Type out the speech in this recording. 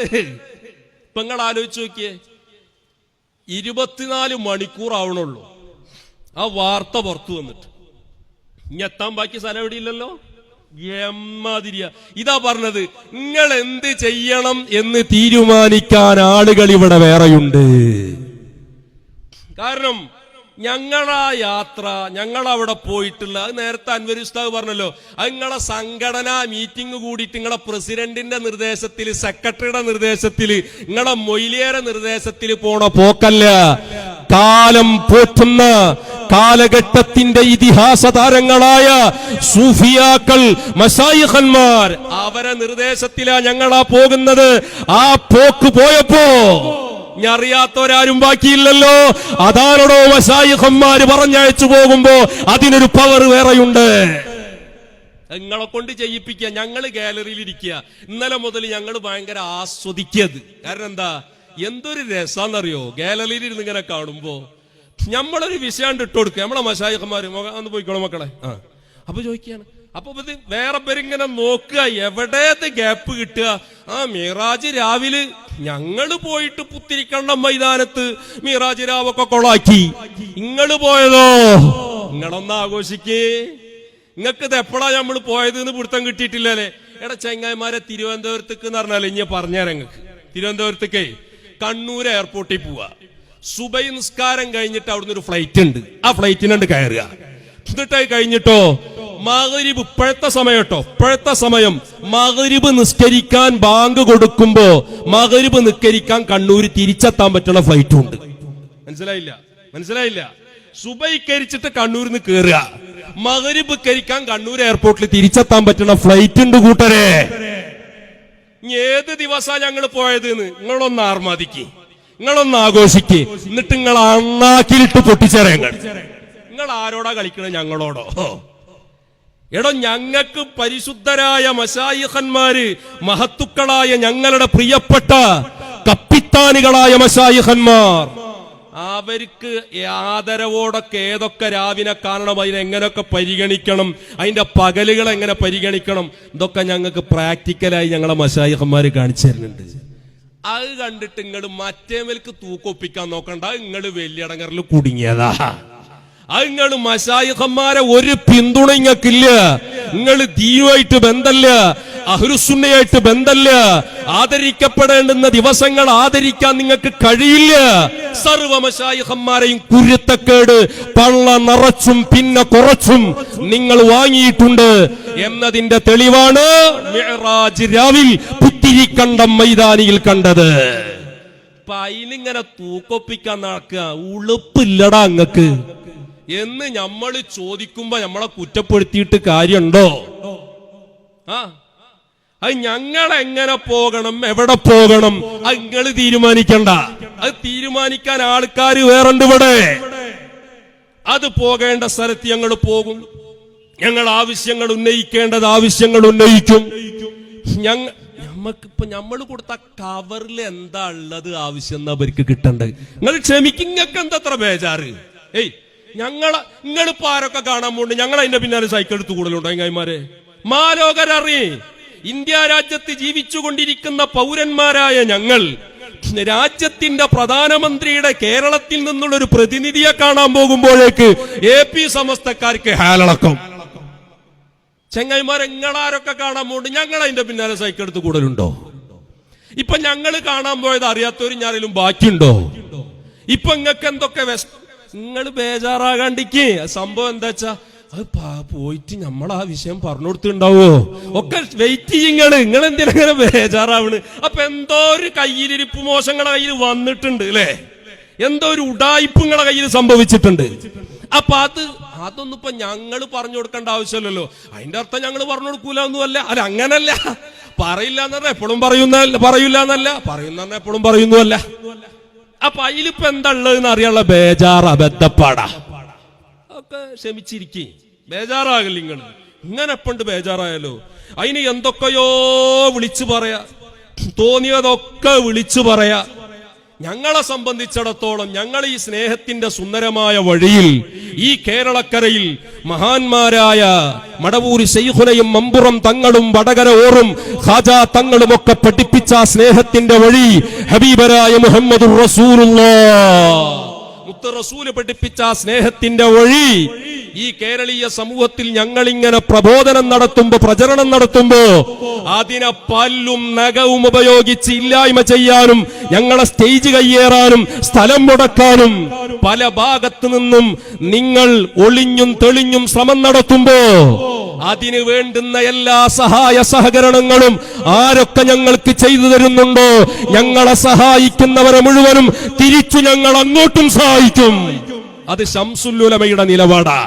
ഇപ്പൊ നിങ്ങൾ ആലോചിച്ച് നോക്കിയേ, 24 മണിക്കൂർ ആവണുള്ളൂ ആ വാർത്ത പുറത്തു വന്നിട്ട്. ഇനി എത്താൻ ബാക്കി സ്ഥലം എവിടെയില്ലല്ലോ. എമ്മാതിരിയ ഇതാ പറഞ്ഞത്, നിങ്ങൾ എന്ത് ചെയ്യണം എന്ന് തീരുമാനിക്കാൻ ആളുകൾ ഇവിടെ വേറെയുണ്ട്. കാരണം ഞങ്ങളാ യാത്ര, ഞങ്ങളവിടെ പോയിട്ടുള്ള, അത് നേരത്തെ അൻവർ ഉസ്താദ് പറഞ്ഞല്ലോ, അത് നിങ്ങളെ സംഘടനാ മീറ്റിംഗ് കൂടിയിട്ട് നിങ്ങളെ പ്രസിഡന്റിന്റെ നിർദ്ദേശത്തിൽ, സെക്രട്ടറിയുടെ നിർദ്ദേശത്തിൽ, നിങ്ങളെ മൊയ്ലിയരുടെ നിർദ്ദേശത്തിൽ പോണ പോക്കല്ല. കാലം പോറ്റുന്ന കാലഘട്ടത്തിന്റെ ഇതിഹാസ താരങ്ങളായ സൂഫിയാക്കൾ, മശായിഖന്മാർ, അവരെ നിർദ്ദേശത്തിലാ ഞങ്ങളാ പോകുന്നത്. ആ പോക്ക് പോയപ്പോ അറിയാത്തവരാരും ബാക്കിയില്ലല്ലോ. അതാണോ മശായിഖന്മാര് പറഞ്ഞയച്ചു പോകുമ്പോ അതിനൊരു പവർ വേറെയുണ്ട്. നിങ്ങളെ കൊണ്ട് ചെയ്യിപ്പിക്കുക. ഞങ്ങള് ഗാലറിയിൽ ഇരിക്കുക. ഇന്നലെ മുതൽ ഞങ്ങൾ ഭയങ്കര ആസ്വദിക്കത്. കാരണം എന്താ, എന്തൊരു രസാന്നറിയോ ഗാലറിയിൽ ഇരുന്ന് ഇങ്ങനെ കാണുമ്പോ. നമ്മളൊരു വിഷയം ഇട്ട് കൊടുക്കുക, നമ്മളെ മശായിഖന്മാര് ഒന്ന് പോയിക്കോളൂ മക്കളെ, അപ്പൊ ചോദിക്കുകയാണ്. അപ്പൊ ഇത് വേറെ പേരിങ്ങനെ നോക്കുക, എവിടേത് ഗ്യാപ്പ് കിട്ടുക. മിറാജ് രാവിലെ ഞങ്ങള് പോയിട്ട് പുത്തിരിക്കണ്ട മൈതാനത്ത് മിറാജ് രാവൊക്കെ കൊളാക്കി. നിങ്ങള് പോയതോ, നിങ്ങളൊന്ന് ആഘോഷിക്കേ. നിങ്ങൾക്ക് ഇത് എപ്പോഴാ നമ്മൾ പോയത് എന്ന് പിടുത്തം കിട്ടിയിട്ടില്ലല്ലേ. എടാ ചെങ്ങായിമാരെ, തിരുവനന്തപുരത്തേക്ക് എന്ന് പറഞ്ഞാൽ ഇനി പറഞ്ഞുതരാം നിങ്ങൾക്ക്. തിരുവനന്തപുരത്തേക്കേ കണ്ണൂർ എയർപോർട്ടിൽ പോവുക. സുബൈ നിസ്കാരം കഴിഞ്ഞിട്ട് അവിടുന്ന് ഒരു ഫ്ലൈറ്റ് ഉണ്ട്, ആ ഫ്ലൈറ്റിനുണ്ട് കയറുക. എന്നിട്ട് കഴിഞ്ഞിട്ടോ മഗ്രിബ്, ഇപ്പോഴത്തെ സമയം കേട്ടോ, ഇപ്പോഴത്തെ സമയം മഗ്രിബ് നിസ്കരിക്കാൻ ബാങ്ക് കൊടുക്കുമ്പോ മഗ്രിബ് നിസ്കരിക്കാൻ കണ്ണൂർ തിരിച്ചെത്താൻ പറ്റുന്ന ഫ്ലൈറ്റും ഉണ്ട്. മനസ്സിലായില്ല. സുബൈക്കരിച്ചിട്ട് കണ്ണൂരിൽ നിന്ന് കയറുക, മഗ്രിബ് കരിക്കാൻ കണ്ണൂർ എയർപോർട്ടിൽ തിരിച്ചെത്താൻ പറ്റുന്ന ഫ്ലൈറ്റ് ഉണ്ട് കൂട്ടരെ. ഏത് ദിവസാ ഞങ്ങൾ പോയത് എന്ന് നിങ്ങളൊന്ന് ആർമാദിക്ക്, നിങ്ങളൊന്ന് ആഘോഷിക്ക്. എന്നിട്ട് നിങ്ങൾ അണ്ണാക്കിലിട്ട് പൊട്ടിച്ചേരങ്ങൾ. നിങ്ങൾ ആരോടാ കളിക്കണത്? ഞങ്ങളോടോ? എടോ, ഞങ്ങൾക്ക് പരിശുദ്ധരായ മശായിഖന്മാര്, മഹത്തുക്കളായ ഞങ്ങളുടെ പ്രിയപ്പെട്ട കപ്പിത്താനികളായ മശായിഖന്മാർ, അവർക്ക് ആദരവോടൊക്കെ ഏതൊക്കെ രാവിനെ കാണണം, അതിനെങ്ങനെയൊക്കെ പരിഗണിക്കണം, അതിന്റെ പകലുകൾ എങ്ങനെ പരിഗണിക്കണം, ഇതൊക്കെ ഞങ്ങൾക്ക് പ്രാക്ടിക്കലായി ഞങ്ങളെ മശായിഖന്മാര് കാണിച്ചു തരുന്നുണ്ട്. അത് കണ്ടിട്ട് നിങ്ങൾ മറ്റേമേൽക്ക് തൂക്കൊപ്പിക്കാൻ നോക്കണ്ട. നിങ്ങൾ വലിയടങ്ങറിൽ കുടുങ്ങിയതാ. അത് നിങ്ങൾ മശായിഖന്മാരെ ഒരു പിന്തുണ നിങ്ങൾക്കില്ല. നിങ്ങൾ ദീനുമായിട്ട് ബന്ധമില്ല, അഹ്ലുസുന്നയായിട്ട് ബന്ധമില്ല. ആദരിക്കപ്പെടേണ്ടുന്ന ദിവസങ്ങൾ ആദരിക്കാൻ നിങ്ങൾക്ക് കഴിയില്ല. സർവ മശായിഖന്മാരെയും കുരുത്തക്കേട് പള്ള നിറച്ചും പിന്നെ കുറച്ചും നിങ്ങൾ വാങ്ങിയിട്ടുണ്ട് എന്നതിന്റെ തെളിവാണ് മിഅ്റാജ് രാവിൽ പുത്തിരിക്കണ്ടം മൈതാനിയിൽ കണ്ടത്. അപ്പൊ അതിലിങ്ങനെ തൂക്കൊപ്പിക്കാൻ നടക്കുക, ഉളുപ്പില്ലടാ അങ്ങക്ക് എന്ന് നമ്മൾ ചോദിക്കുമ്പോ നമ്മളെ കുറ്റപ്പെടുത്തിയിട്ട് കാര്യമുണ്ടോ? അത് ഞങ്ങൾ എങ്ങനെ പോകണം, എവിടെ പോകണം, അത് നിങ്ങൾ തീരുമാനിക്കണ്ട. അത് തീരുമാനിക്കാൻ ആൾക്കാർ വേറുണ്ട് ഇവിടെ. അത് പോകേണ്ട സ്ഥലത്ത് ഞങ്ങൾ പോകും. ഞങ്ങൾ ആവശ്യങ്ങൾ ഉന്നയിക്കേണ്ടത് ആവശ്യങ്ങൾ ഉന്നയിക്കും. നമ്മക്കിപ്പോ നമ്മൾ കൊടുത്ത കവറിൽ എന്താ ഉള്ളത് ആവശ്യം അവർക്ക് കിട്ടണ്ടത്. നിങ്ങൾ ക്ഷമിക്കും, നിങ്ങൾക്ക് എന്താ ബേജാറ്? നിങ്ങളിപ്പോ ആരൊക്കെ കാണാൻ പോണ്ട്, ഞങ്ങൾ അതിന്റെ പിന്നാലെ സൈക്കിൾ എടുത്തു കൂടുതലുണ്ടോ? ചങ്ങായിമാരെ, മാലോകരറി ഇന്ത്യ രാജ്യത്ത് ജീവിച്ചുകൊണ്ടിരിക്കുന്ന പൗരന്മാരായ ഞങ്ങൾ രാജ്യത്തിന്റെ പ്രധാനമന്ത്രിയുടെ കേരളത്തിൽ നിന്നുള്ള ഒരു പ്രതിനിധിയെ കാണാൻ പോകുമ്പോഴേക്ക് AP സമസ്തക്കാർക്ക് ഹാലളക്കം. ചെങ്ങായിമാരെ, നിങ്ങളാരൊക്കെ കാണാൻ പോണ്ട്, ഞങ്ങൾ അതിന്റെ പിന്നാലെ സൈക്കിൾ എടുത്ത് കൂടുതലുണ്ടോ? ഇപ്പൊ ഞങ്ങൾ കാണാൻ പോയത് അറിയാത്തവരും ഞാനും ബാക്കിയുണ്ടോ? ഇപ്പൊ നിങ്ങൾക്ക് എന്തൊക്കെ നിങ്ങൾ ബേജാറാകാണ്ടിക്ക്. സംഭവം എന്താ വെച്ചാ, അത് പോയിട്ട് നമ്മൾ ആ വിഷയം പറഞ്ഞു കൊടുത്തിട്ടുണ്ടാവോ? ഒക്കെ വെയിറ്റ് ചെയ്യങ്ങള്. നിങ്ങൾ എന്തിനാ ബേജാറാവണ്? അപ്പൊ എന്തോ ഒരു കയ്യിലിരിപ്പ് മോശങ്ങളുടെ കയ്യിൽ വന്നിട്ടുണ്ട് അല്ലേ? എന്തോ ഒരു ഉഡായിപ്പ് നിങ്ങളുടെ കയ്യിൽ സംഭവിച്ചിട്ടുണ്ട്. അപ്പൊ അതൊന്നും ഇപ്പൊ ഞങ്ങൾ പറഞ്ഞു കൊടുക്കേണ്ട ആവശ്യമില്ലല്ലോ. അതിന്റെ അർത്ഥം ഞങ്ങൾ പറഞ്ഞു കൊടുക്കൂല ഒന്നുമല്ല. അല്ല, അങ്ങനല്ല. പറയില്ല എന്ന് പറഞ്ഞാൽ എപ്പോഴും പറയൂല എന്നല്ല, പറയുന്ന എപ്പോഴും പറയുന്നല്ല. അപ്പൊ അതിലിപ്പോ എന്താ ഉള്ളതെന്ന് അറിയാനുള്ള ബേജാറാ, ബദ്ധപ്പാടാ. ഒക്കെ ക്ഷമിച്ചിരിക്കേ, ബേജാറാകില്ല. ഇങ്ങനെ എപ്പണ്ട് ബേജാറായാലോ? അതിന് എന്തൊക്കെയോ വിളിച്ചു പറയാ, തോന്നിയതൊക്കെ വിളിച്ചു പറയാ. ഞങ്ങളെ സംബന്ധിച്ചിടത്തോളം ഞങ്ങൾ ഈ സ്നേഹത്തിന്റെ സുന്ദരമായ വഴിയിൽ ഈ കേരളക്കരയിൽ മഹാന്മാരായ മടവൂർ ശൈഖുനയും മമ്പുറം തങ്ങളും വടകര ഓറും ഖാജാ തങ്ങളും ഒക്കെ പഠിപ്പിച്ച സ്നേഹത്തിന്റെ വഴി ഹബീബരായ മുഹമ്മദുർ റസൂലുള്ളാഹ് മുത്ത് റസൂല് പഠിപ്പിച്ച സ്നേഹത്തിന്റെ വഴി ഈ കേരളീയ സമൂഹത്തിൽ ഞങ്ങൾ ഇങ്ങനെ പ്രബോധനം നടത്തുമ്പോ പ്രചരണം നടത്തുമ്പോ അതിനെ പല്ലും നഖവും ഉപയോഗിച്ച് ഇല്ലായ്മ ചെയ്യാനും ഞങ്ങളെ സ്റ്റേജ് കയ്യേറാനും സ്ഥലം മുടക്കാനും പല ഭാഗത്തു നിന്നും നിങ്ങൾ ഒളിഞ്ഞും തെളിഞ്ഞും ശ്രമം നടത്തുമ്പോ അതിനു വേണ്ടുന്ന എല്ലാ സഹായ സഹകരണങ്ങളും ആരൊക്കെ ഞങ്ങൾക്ക് ചെയ്തു തരുന്നുണ്ടോ ഞങ്ങളെ സഹായിക്കുന്നവരെ മുഴുവനും തിരിച്ചു ഞങ്ങൾ അങ്ങോട്ടും സഹായിക്കും. അത് ശംസുൽ ഉലമയുടെ നിലപാടാ.